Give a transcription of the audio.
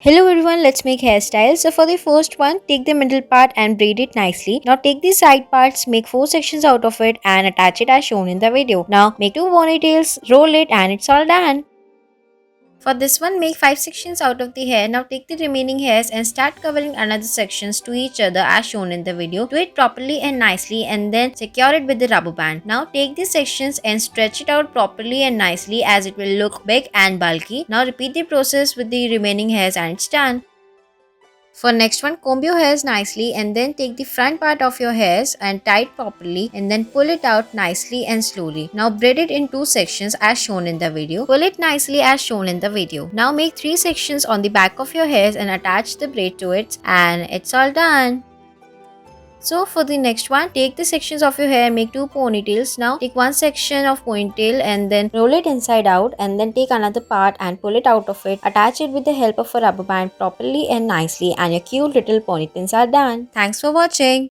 Hello everyone, let's make hairstyles. So for the first one, take the middle part and braid it nicely. Now take the side parts, make 4 sections out of it and attach it as shown in the video. Now make 2 ponytails, roll it and it's all done. For this one, make 5 sections out of the hair. Now take the remaining hairs and start covering another sections to each other as shown in the video. Do it properly and nicely and then secure it with the rubber band. Now take these sections and stretch it out properly and nicely as it will look big and bulky. Now repeat the process with the remaining hairs and it's done. For next one, comb your hairs nicely and then take the front part of your hairs and tie it properly and then pull it out nicely and slowly. Now braid it in 2 sections as shown in the video. Pull it nicely as shown in the video. Now make 3 sections on the back of your hairs and attach the braid to it and it's all done. So for the next one, take the sections of your hair, make 2 ponytails. Now take one section of ponytail and then roll it inside out and then take another part and pull it out of it. Attach it with the help of a rubber band properly and nicely and your cute little ponytails are done. Thanks for watching.